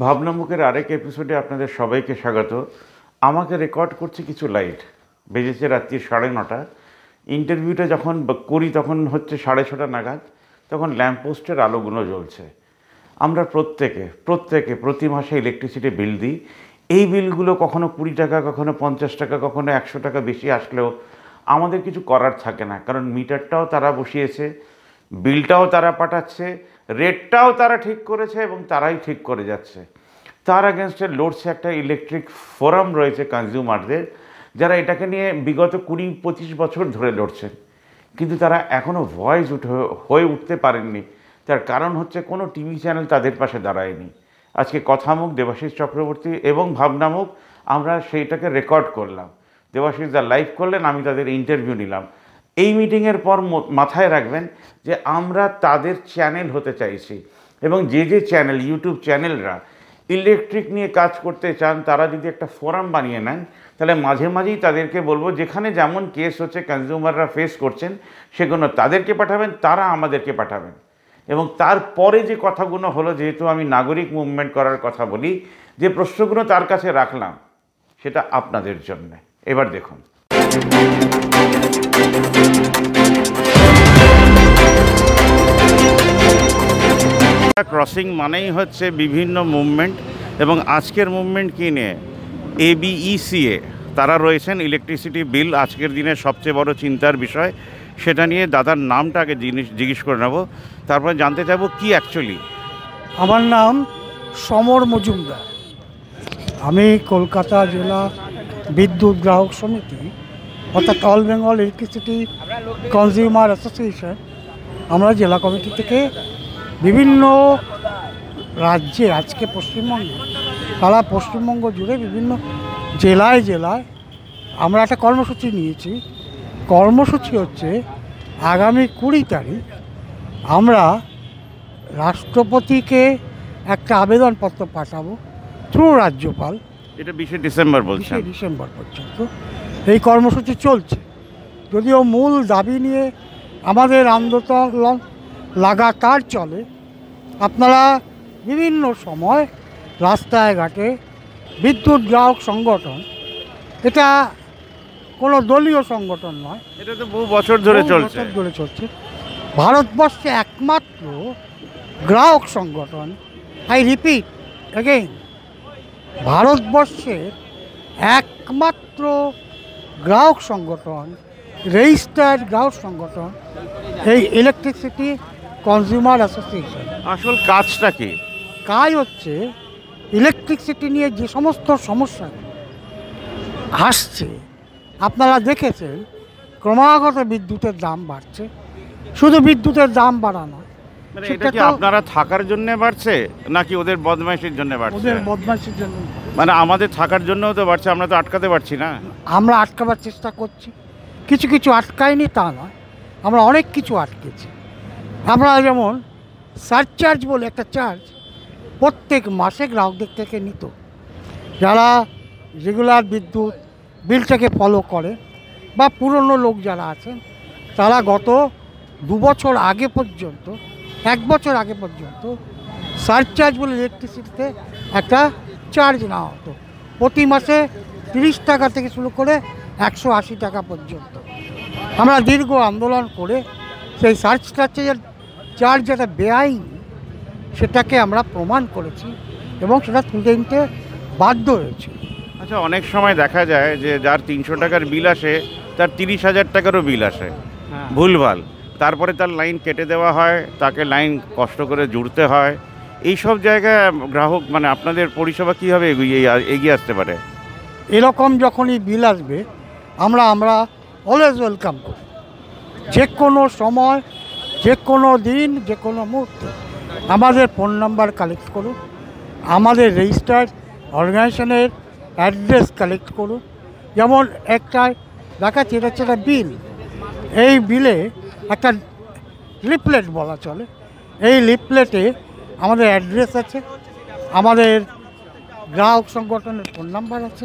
ভাবনামুখের আরেক এপিসোডে আপনাদের সবাইকে স্বাগত। আমাকে রেকর্ড করছে কিছু লাইট, বেজেছে রাত্রি 9:30। ইন্টারভিউটা যখন করি তখন হচ্ছে 6:30 নাগাদ, তখন ল্যাম্পপোস্টের আলোগুলো জ্বলছে। আমরা প্রত্যেকে প্রতি মাসে ইলেকট্রিসিটি বিল দিই। এই বিলগুলো কখনো 20 টাকা, কখনো 50 টাকা, কখনো 100 টাকা বেশি আসলেও আমাদের কিছু করার থাকে না, কারণ মিটারটাও তারা বসিয়েছে, বিলটাও তারা পাঠাচ্ছে, রেটটাও তারা ঠিক করেছে এবং তারাই ঠিক করে যাচ্ছে। তার অ্যাগেনস্টে লড়ছে একটা ইলেকট্রিক ফোরাম রয়েছে কনজিউমারদের, যারা এটাকে নিয়ে বিগত 20-25 বছর ধরে লড়ছেন, কিন্তু তারা এখনও ভয়েস হয়ে উঠতে পারেননি। তার কারণ হচ্ছে কোনো টিভি চ্যানেল তাদের পাশে দাঁড়ায়নি। আজকে কথামুখ দেবাশিস চক্রবর্তী এবং ভাবনামুখ আমরা সেইটাকে রেকর্ড করলাম। দেবাশিস দা লাইভ করলেন, আমি তাদের ইন্টারভিউ নিলাম। এই মিটিংয়ের পর মাথায় রাখবেন যে আমরা তাদের চ্যানেল হতে চাইছি, এবং যে চ্যানেল, ইউটিউব চ্যানেলরা ইলেকট্রিক নিয়ে কাজ করতে চান, তারা যদি একটা ফোরাম বানিয়ে নেন, তাহলে মাঝে মাঝেই তাদেরকে বলবো যেখানে যেমন কেস হচ্ছে কনজিউমাররা ফেস করছেন সেগুলো তাদেরকে পাঠাবেন, তারা আমাদেরকে পাঠাবেন। এবং তারপরে যে কথাগুলো হলো, যেহেতু আমি নাগরিক মুভমেন্ট করার কথা বলি, যে প্রশ্নগুলো তার কাছে রাখলাম সেটা আপনাদের জন্যে। এবার দেখুন। ক্রসিং মানেই হচ্ছে বিভিন্ন মুভমেন্ট, এবং আজকের মুভমেন্ট কী নিয়ে? ABECA তারা রয়েছেন ইলেকট্রিসিটি বিল, আজকের দিনে সবচেয়ে বড় চিন্তার বিষয়। সেটা নিয়ে দাদার নামটা আগে জিজ্ঞেস করে নেব, তারপরে জানতে চাইবো কি অ্যাকচুয়ালি। আমার নাম সমর মজুমদার। আমি কলকাতা জেলা বিদ্যুৎ গ্রাহক সমিতি, অর্থাৎ all Bengal electricity consumer association, আমরা জেলা কমিটি থেকে বিভিন্ন রাজ্যে, আজকে পশ্চিমবঙ্গে, সারা পশ্চিমবঙ্গ জুড়ে বিভিন্ন জেলায় আমরা একটা কর্মসূচি নিয়েছি। কর্মসূচি হচ্ছে আগামী 20 তারিখ আমরা রাষ্ট্রপতিকে একটা আবেদনপত্র পাঠাবো থ্রু রাজ্যপাল। এটা 20 ডিসেম্বর বলছেন? 20 ডিসেম্বর পর্যন্ত এই কর্মসূচি চলছে। যদিও মূল দাবি নিয়ে আমাদের আন্দোলন লাগাতার চলে। আপনারা বিভিন্ন সময় রাস্তায় ঘাটে বিদ্যুৎ গ্রাহক সংগঠন, এটা কোনো দলীয় সংগঠন নয়, এটা তো বহু বছর ধরে চলছে। ভারতবর্ষে একমাত্র গ্রাহক সংগঠন, আই রিপিট অ্যাগেইন, ভারতবর্ষের একমাত্র গ্রাহক সংগঠন, রেজিস্টার্ড গ্রাহক সংগঠন এই ইলেকট্রিসিটি কনজিউমার অ্যাসোসিয়েশন। আসল কাজটা কি? কাজ হচ্ছে ইলেকট্রিসিটি নিয়ে যে সমস্ত সমস্যা আসছে, আপনারা দেখেছেন ক্রমাগত বিদ্যুতের দাম বাড়ছে। শুধু বিদ্যুতের দাম বাড়ানো, এটা কি আপনারা থাকার জন্য বাড়ছে নাকি ওদের বদমাইশির জন্য বাড়ছে? ওদের বদমাইশির জন্য। মানে আমাদের থাকার জন্যও তো বাড়ছে, আমরা তো আটকাতে পারছি না। আমরা আটকাবার চেষ্টা করছি, কিছু আটকায়নি তা নয়, আমরা অনেক কিছু আটকেছি। আমরা যেমন সারচার্জ বলে একটা চার্জ প্রত্যেক মাসে গ্রাহকদের থেকে নিত, যারা রেগুলার বিদ্যুৎ বিলটাকে ফলো করে বা পুরনো লোক যারা আছেন, তারা গত 2 বছর আগে পর্যন্ত, 1 বছর আগে পর্যন্ত সারচার্জ বলে ইলেকট্রিসিটিতে একটা চার্জ নেওয়া হতো। প্রতি মাসে 30 টাকা থেকে শুরু করে 180 টাকা পর্যন্ত। আমরা দীর্ঘ আন্দোলন করে সেই চার্জ যেটা বেআইনি, সেটাকে আমরা প্রমাণ করেছি এবং সেটা তুলে নিতে বাধ্য হয়েছি। আচ্ছা, অনেক সময় দেখা যায় যে যার 300 টাকার বিল আসে তার 30,000 টাকারও বিল আসে ভুলভাল, তারপরে তার লাইন কেটে দেওয়া হয়, তাকে লাইন কষ্ট করে জুড়তে হয়। এই সব জায়গায় গ্রাহক, মানে আপনাদের পরিষেবা কীভাবে এগিয়ে আসতে পারে? এরকম যখনই বিল আসবে আমরা অলওয়েজ ওয়েলকাম করি। যে কোনো সময়, যে কোনো দিন, যে কোনো মুহূর্তে আমাদের ফোন নাম্বার কালেক্ট করুন, আমাদের রেজিস্টার্ড অর্গানাইজেশনের অ্যাড্রেস কালেক্ট করুন। যেমন একটা দেখাচ্ছি, এটা হচ্ছে একটা বিল। এই বিলে একটা লিফলেট বলা চলে, এই লিফলেটে আমাদের অ্যাড্রেস আছে, আমাদের গ্রাহক সংগঠনের ফোন নাম্বার আছে,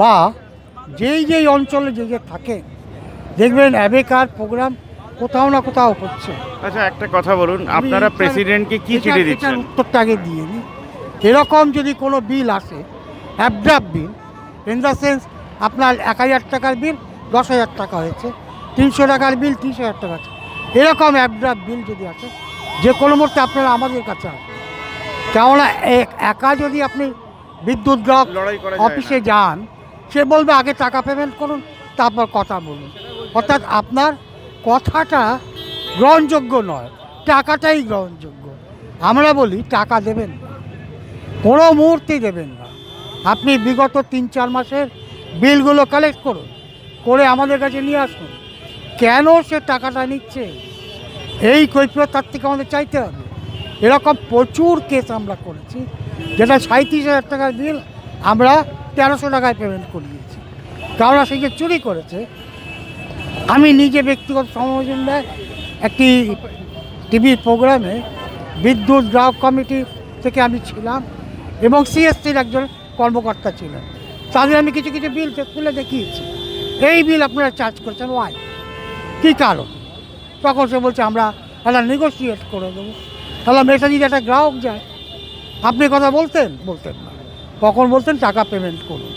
বা যেই অঞ্চলে যে থাকে দেখবেন অ্যাবেকার প্রোগ্রাম কোথাও না কোথাও হচ্ছে। আচ্ছা, একটা কথা বলুন, আপনারা প্রেসিডেন্টকে কি চিঠি দিচ্ছেন? উত্তরটা আগে দিয়ে নিই। এরকম যদি কোনো বিল আসে, অ্যাবড্রাফট বিল, ইন দ্য সেন্স আপনার 1000 টাকার বিল 10,000 টাকা হয়েছে, 300 টাকার বিল 30,000 টাকা আছে, এরকম অ্যাবড্রাফট বিল যদি আসে, যে কোনো মুহূর্তে আপনারা আমাদের কাছে আসেন। কেননা একা যদি আপনি বিদ্যুৎ গ্রাহক লড়াই করা যায় অফিসে যান, সে বলবে আগে টাকা পেমেন্ট করুন, তারপর কথা বলুন। অর্থাৎ আপনার কথাটা গ্রহণযোগ্য নয়, টাকাটাই গ্রহণযোগ্য। আমরা বলি টাকা দেবেন না, কোনো মুহূর্তেই দেবেন না। আপনি বিগত 3-4 মাসের বিলগুলো কালেক্ট করুন, করে আমাদের কাছে নিয়ে আসুন। কেন সে টাকাটা নিচ্ছে এই কৈফিয়ত তার থেকে আমাদের চাইতে হবে। এরকম প্রচুর কেস আমরা করেছি, যেটা 37,000 টাকার বিল আমরা 1300 টাকায় পেমেন্ট করিয়েছি। কারণ সে যে চুরি করেছে, আমি নিজে ব্যক্তিগত সমমজুমদার একটি টিভি প্রোগ্রামে বিদ্যুৎ গ্রাহক কমিটি থেকে আমি ছিলাম এবং সিএসসির একজন কর্মকর্তা ছিলেন। তাদের আমি কিছু কিছু বিল তুলে দেখিয়েছি, এই বিল আপনারা চার্জ করছেন, ওয়াই, কী কারণ? তখন সে বলছে আমরা একটা নেগোসিয়েট করে দেবো। তাহলে মেসা যদি একটা গ্রাহক যায়, আপনি কথা বলতেন না, কখন বলতেন টাকা পেমেন্ট করুন।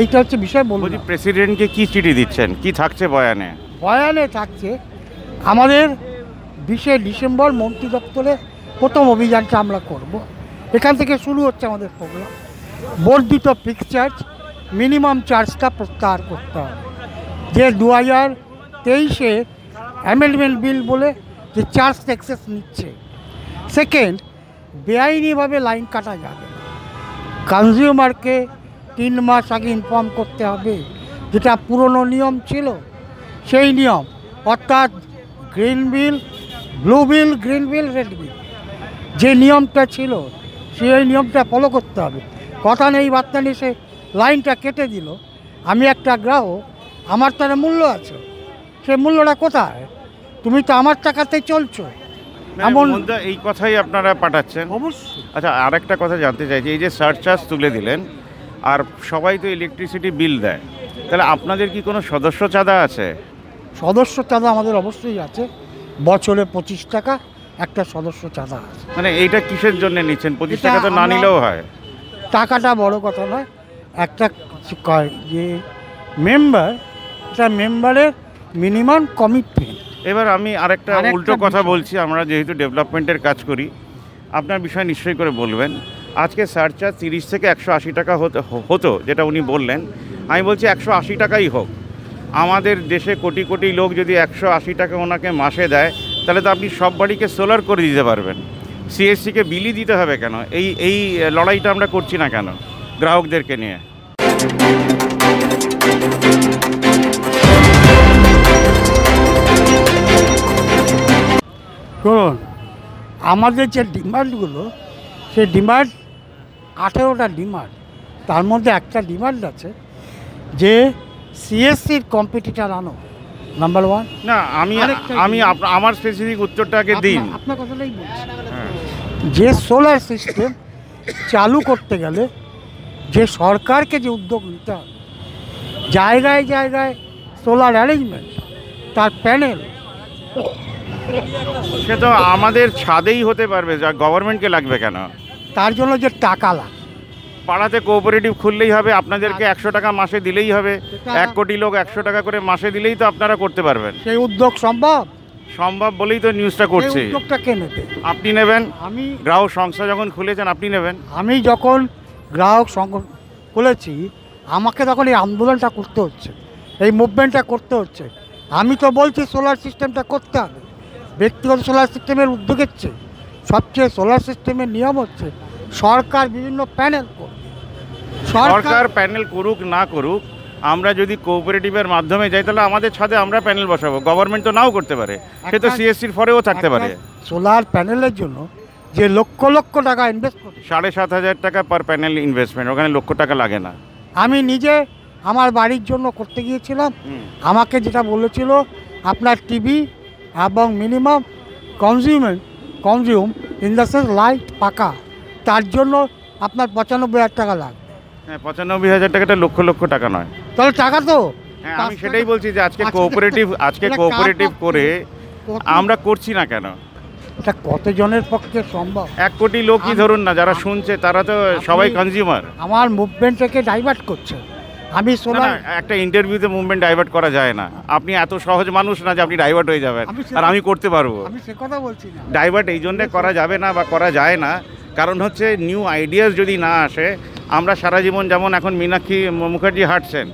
এইটা হচ্ছে বিষয়। বলছি প্রেসিডেন্টকে কি চিঠি দিচ্ছেন, কি থাকছে বয়ানে? বয়ানে থাকছে আমাদের 20শে ডিসেম্বর মন্ত্রী দপ্তরে প্রথম অভিযানটা আমরা করব। এখান থেকে শুরু হচ্ছে আমাদের প্রোগ্রাম। বর্ধিত ফিক্স চার্জ, মিনিমাম চার্জটা প্রত্যাহার করতে হবে। যে 2023-এ অ্যামেন্ডমেন্ট বিল বলে যে চার্জ ট্যাক্সেস নিচ্ছে। সেকেন্ড, বেআইনিভাবে লাইন কাটা যাবে না। কনজিউমারকে 3 মাস আগে ইনফর্ম করতে হবে, যেটা পুরনো নিয়ম ছিল সেই নিয়ম। অর্থাৎ গ্রিন বিল, ব্লু বিল, গ্রিন বিল, রেড বিল, যে নিয়মটা ছিল সেই নিয়মটা ফলো করতে হবে। কথা নেই বার্তা নেই, সে লাইনটা কেটে দিল। আমি একটা গ্রাহক, আমার তার মূল্য আছে, সেই মূল্যটা কোথায়? তুমি তো আমার টাকাতেই চলছো। এমন এই কথাই আপনারা পাঠাচ্ছেন? অবশ্যই। আচ্ছা, আর একটা কথা জানতে চাইছি, এই যে সারচার্জ তুলে দিলেন আর সবাই তো ইলেকট্রিসিটি বিল দেয়, তাহলে আপনাদের কি কোনো সদস্য চাঁদা আছে? সদস্য চাঁদা আমাদের অবশ্যই আছে, বছরে 25 টাকা একটা সদস্য চাঁদা আছে। মানে এইটা কিসের জন্য নিচ্ছেন? 25 টাকা তো না আমরা- নিলেও হয়। টাকাটা বড় কথা নয়, একটা যে মেম্বার, এটা মেম্বারের মিনিমাম কমিটমেন্ট। এবার আমি আরেকটা উল্টো কথা বলছি, আমরা যেহেতু ডেভেলপমেন্টের কাজ করি, আপনার বিষয় নিশ্চয়ই করে বলবেন। আজকে সারচার্জ 30 থেকে 180 টাকা হতো, যেটা উনি বললেন। আমি বলছি 180 টাকাই হোক। আমাদের দেশে কোটি কোটি লোক যদি 180 টাকা ওনাকে মাসে দেয়, তাহলে তো আপনি সব বাড়িকে সোলার করে দিতে পারবেন। সিএসসিকে বিলই দিতে হবে কেন? এই লড়াইটা আমরা করছি না কেন গ্রাহকদেরকে নিয়ে? শুনুন, আমাদের যে ডিমান্ডগুলো, সেই ডিমান্ড 18টা ডিমান্ড, তার মধ্যে একটা ডিমান্ড আছে যে সিএসসির কম্পিটিটার আনো, নাম্বার 1। না, আমি আরেকটা আমি আমার স্পেসিফিক উত্তরটা আগে দিন। আপনার কথাটাই বলছি। হ্যাঁ। যে সোলার সিস্টেম চালু করতে গেলে যে সরকারকে যে উদ্যোগ নিতে হবে, জায়গায় জায়গায় সোলার অ্যারেঞ্জমেন্ট, তার প্যানেল, সে তো আমাদের ছাদেই হতে পারবে, যা গভর্নমেন্টকে লাগবে কেন? তার জন্য যে টাকা লাগে, পাড়াতে কোঅপারেটিভ খুললেই হবে, আপনাদেরকে 100 টাকা মাসে দিলেই হবে। সেটা- 1 কোটি লোক 100 টাকা করে মাসে দিলেই তো আপনারা করতে পারবেন। সেই উদ্যোগ সম্ভব? সম্ভব বলেই তো নিউজটা সেই করছি। উদ্যোগটা কে নেবে? আপনি নেবেন, আমি গ্রাহক সংস্থা যখন খুলেছেন আপনি নেবেন। আমি যখন গ্রাহক সংঘ খুলেছি, আমাকে তখন এই আন্দোলনটা করতে হচ্ছে, এই মুভমেন্টটা করতে হচ্ছে। আমি তো বলছি সোলার সিস্টেমটা করতে হবে। ব্যক্তিগত সোলার সিস্টেমের উদ্যোগের চেয়ে সবচেয়ে সোলার সিস্টেমের নিয়ম হচ্ছে সরকার বিভিন্ন প্যানেল করবে। সরকার প্যানেল করুক না করুক, আমরা যদি কোঅপারেটিভের মাধ্যমে যাই, তাহলে আমাদের ছাদে আমরা প্যানেল বসাবো। গভর্নমেন্ট তো নাও করতে পারে, সে তো সিএসসির ফরেও থাকতে পারে। সোলার প্যানেলের জন্য যে লক্ষ লক্ষ টাকা ইনভেস্ট করবে, 7,500 টাকা পার প্যানেল ইনভেস্টমেন্ট, ওখানে লক্ষ টাকা লাগে না। আমি নিজে আমার বাড়ির জন্য করতে গিয়েছিলাম। আমাকে যেটা বলেছিল, আপনার টিভি এবং minimum consume in the sense light, পাকা, তার জন্য আপনার 95,000 টাকা লাগবে। হ্যাঁ, 95,000 টাকাটা লক্ষ লক্ষ টাকা নয়। তাহলে টাকা তো হ্যাঁ, আমি সেটাই বলছি যে আজকে কোঅপারেটিভ করে আমরা করছি না কেন? এটা কতজনের পক্ষে সম্ভব? 1 কোটি লোকই ধরুন না, যারা শুনছে তারা তো সবাই কনজিউমার। আমার মুভমেন্টটাকে ডাইভার্ট করছে। আমি সোলার একটা ইন্টারভিউতে মুভমেন্ট ডাইভার্ট করা যায় না। আপনি এত সহজ মানুষ না যে আপনি ডাইভার্ট হয়ে যাবেন, আর আমি করতে পারবো। আমি সে কথা বলছি না। ডাইভার্ট এই জন্যে করা যাবে না বা করা যায় না, কারণ হচ্ছে নিউ আইডিয়াস যদি না আসে, আমরা সারা জীবন যেমন এখন মীনাক্ষী মুখার্জি হাঁটছেন,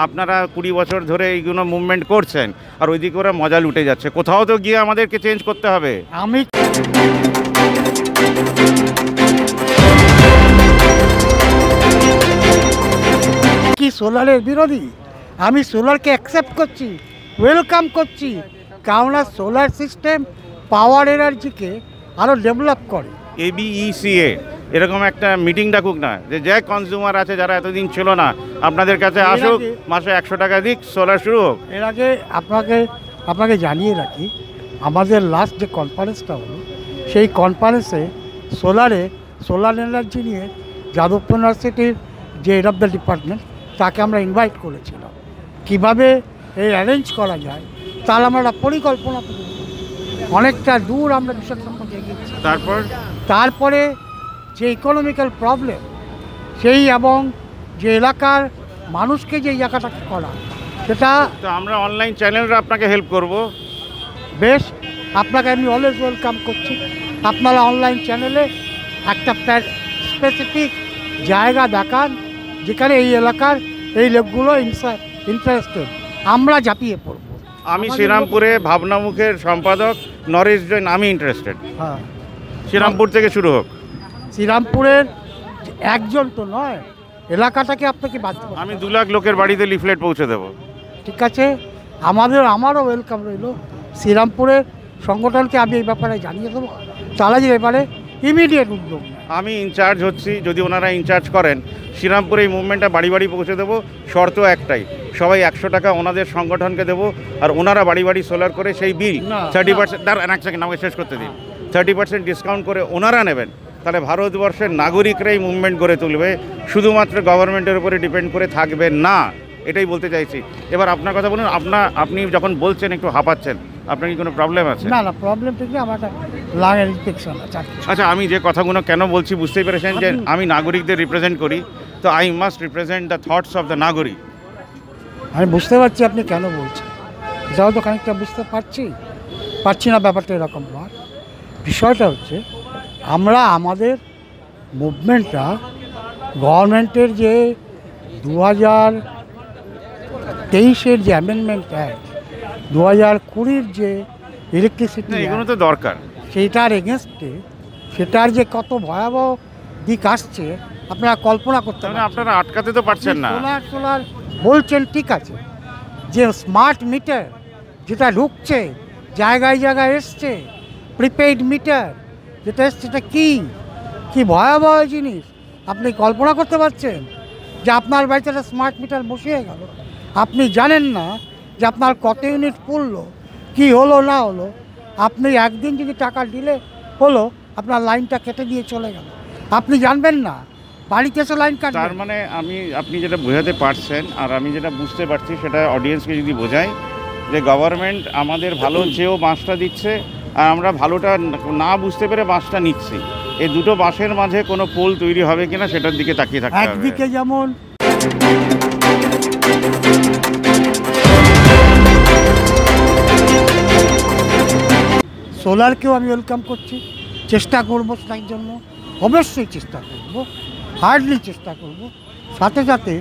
আপনারা 20 বছর ধরে এইগুলো মুভমেন্ট করছেন, আর ওইদিকে ওরা মজা লুটে যাচ্ছে। কোথাও তো গিয়ে আমাদেরকে চেঞ্জ করতে হবে। আমি কি সোলারের বিরোধী? আমি সোলারকে অ্যাকসেপ্ট করছি, ওয়েলকাম করছি, কারণ সোলার সিস্টেম পাওয়ার এনার্জিকে আরও ডেভেলপ করে। ABECA এরকম একটা মিটিং ডাকুক না, যে কনজিউমার আছে যারা এতদিন ছিল না, আপনাদের কাছে আসুক, মাসে 100 টাকা দিক, সোলার শুরু হোক। এর আগে আপনাকে জানিয়ে রাখি, আমাদের লাস্ট যে কনফারেন্সটা হলো, সেই কনফারেন্সে সোলার এনার্জি নিয়ে যাদবপুর ইউনিভার্সিটির যে হেড অফ দ্য ডিপার্টমেন্ট, তাকে আমরা ইনভাইট করেছিলাম। কিভাবে এই অ্যারেঞ্জ করা যায় তার আমরা একটা পরিকল্পনা করি। অনেকটা দূর আমরা বিষয় সম্পর্কে এগিয়েছি। তারপরে যে ইকোনমিক্যাল প্রবলেম, সেই এবং যে এলাকার মানুষকে যে জায়গাটাকে করা, সেটা তো আমরা অনলাইন চ্যানেলরা আপনাকে হেল্প করব। বেশ, আপনাকে আমি অলওয়েজ ওয়েলকাম করছি। আপনারা অনলাইন চ্যানেলে একটা স্পেসিফিক জায়গা দেখান যেখানে এই এলাকার এই লোকগুলো ইন্টারেস্টেড, আমরা ঝাঁপিয়ে পড়ব। আমি শ্রীরামপুরে ভাবনামুখের সম্পাদক নরেশ জৈন, আমি ইন্টারেস্টেড। হ্যাঁ, শ্রীরামপুর থেকে শুরু হোক। শ্রীরামপুরের একজন তো নয়, এলাকাটাকে আপনাকে বাঁচতে হবে। আমি 2 লাখ লোকের বাড়িতে লিফলেট পৌঁছে দেবো। ঠিক আছে, আমারও ওয়েলকাম রইল। শ্রীরামপুরের সংগঠনকে আমি এই ব্যাপারে জানিয়ে দেবো, তারা যে এবারে ইমিডিয়েট উদ্যোগ। আমি ইনচার্জ হচ্ছি, যদি ওনারা ইনচার্জ করেন, শ্রীরামপুরে এই মুভমেন্টটা বাড়ি বাড়ি পৌঁছে দেবো। শর্ত একটাই, সবাই 100 টাকা ওনাদের সংগঠনকে দেবো, আর ওনারা বাড়ি বাড়ি সোলার করে সেই বিল 30%, এক সেকেন্ড আমাকে শেষ করতে দিন, 30% ডিসকাউন্ট করে ওনারা নেবেন। তাহলে ভারতবর্ষের নাগরিকরাই মুভমেন্ট গড়ে তুলবে, শুধুমাত্র গভর্নমেন্টের উপরে ডিপেন্ড করে থাকবে না। এটাই বলতে চাইছি। এবার আপনার কথা বলুন, আপনি যখন বলছেন একটু হাঁপাচ্ছেন, আপনার কি কোনো প্রবলেম আছে? না, প্রবলেম থেকে আমার একটা লাংয়ের ইনফেকশন আছে। আচ্ছা, আমি যে কথাগুলো কেন বলছি বুঝতেই পেরেছেন, যে আমি নাগরিকদের রিপ্রেজেন্ট করি, তো I must represent the thoughts of the নাগরিক। আমি বুঝতে পারছি আপনি কেন বলছেন, এটাও তো খানিকটা বুঝতে পারছি না। ব্যাপারটা এরকম নয়। বিষয়টা হচ্ছে, আমরা আমাদের মুভমেন্টটা গভর্নমেন্টের যে 2023-এর যে অ্যামেন্ডমেন্ট অ্যাক্ট, 2020-র যে ইলেকট্রিসিটি, এগুলো তো দরকার, সেইটার এগেনস্টে, সেটার যে কত ভয়াবহ দিক আসছে আপনারা কল্পনা করতে পারেন। আপনারা আটকাতে তো পারছেন না। সোলার বলছেন, ঠিক আছে, যে স্মার্ট মিটার যেটা ঢুকছে, জায়গায় জায়গায় এসছে, প্রিপেইড মিটার যেটা এসছে, সেটা কি ভয়াবহ জিনিস আপনি কল্পনা করতে পারছেন? যে আপনার বাড়িতে একটা স্মার্ট মিটার বসিয়ে গেল, আপনি জানেন না যে আপনার কত ইউনিট পড়লো, কি হলো না হলো। আপনি একদিন যদি টাকা দিলে হলো, আপনার লাইনটা কেটে দিয়ে চলে গেল, আপনি জানবেন না, বাড়িতে এসে লাইন কাটবে। তার মানে আপনি যেটা বোঝাতে পারছেন, আর আমি যেটা বুঝতে পারছি, সেটা অডিয়েন্সকে যদি বোঝাই, যে গভর্নমেন্ট আমাদের ভালো চেয়েও বাঁশটা দিচ্ছে, আর আমরা ভালোটা না বুঝতে পেরে বাঁশটা নিচ্ছি। এই দুটো বাঁশের মাঝে কোনো পোল তৈরি হবে কিনা সেটার দিকে তাকিয়ে থাকতে হবে। একদিকে যেমন সোলারকেও আমি ওয়েলকাম করছি, চেষ্টা করবো তার জন্য, অবশ্যই চেষ্টা করব, হার্ডলি চেষ্টা করব। সাথে সাথে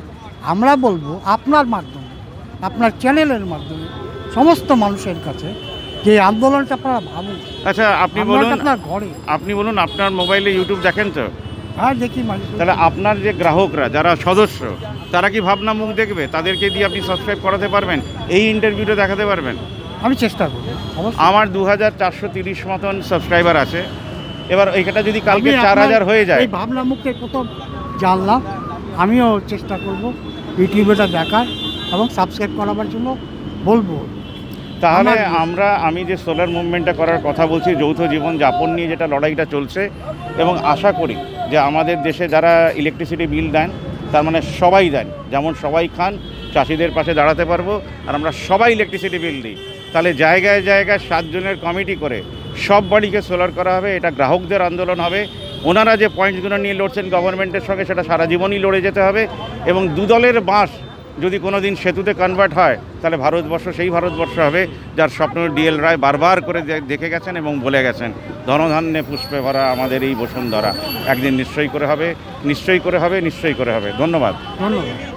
আমরা বলবো আপনার মাধ্যমে, আপনার চ্যানেলের মাধ্যমে সমস্ত মানুষের কাছে যে আন্দোলনটা আপনারা ভাবুন। আচ্ছা, আপনি বলুন, আপনার ঘরে আপনার মোবাইলে ইউটিউব দেখেন তো? হ্যাঁ, দেখি মানুষ। তাহলে আপনার যে গ্রাহকরা, যারা সদস্য, তারা কি ভাবনা মুখ দেখবে? তাদেরকে দিয়ে আপনি সাবস্ক্রাইব করাতে পারবেন, এই ইন্টারভিউটা দেখাতে পারবেন? আমি চেষ্টা করবো। আমার 2430 মতন সাবস্ক্রাইবার আছে। এবার এইটা যদি কালকে 4000 হয়ে যায়, এই ভাবনা মুখে প্রথম জানলাম, আমিও চেষ্টা করব ইউটিউবেটা দেখার এবং সাবস্ক্রাইব করাবার জন্য বলবো। তাহলে আমি যে সোলার মুভমেন্টটা করার কথা বলছি, যৌথ জীবন যাপন নিয়ে যেটা লড়াইটা চলছে, এবং আশা করি যে আমাদের দেশে যারা ইলেকট্রিসিটি বিল দেন, তার মানে সবাই দেন, যেমন সবাই খান, চাষিদের পাশে দাঁড়াতে পারবো, আর আমরা সবাই ইলেকট্রিসিটি বিল দিই। তাহলে জায়গায় জায়গায় 7 জনের কমিটি করে সব বাড়িকে সোলার করা হবে। এটা গ্রাহকদের আন্দোলন হবে। ওনারা যে পয়েন্টসগুলো নিয়ে লড়ছেন গভর্নমেন্টের সঙ্গে, সেটা সারা জীবনই লড়ে যেতে হবে। এবং দুদলের বাঁশ যদি কোনো দিন সেতুতে কনভার্ট হয়, তাহলে ভারতবর্ষ সেই ভারতবর্ষ হবে যার স্বপ্ন ডিএল রায় বারবার করে দেখে গেছেন এবং বলে গেছেন। ধনধান্যে পুষ্পে ভরা আমাদের এই বসুন্ধরা একদিন নিশ্চয়ই করে হবে, নিশ্চয়ই করে হবে, নিশ্চয়ই করে হবে। ধন্যবাদ। ধন্যবাদ।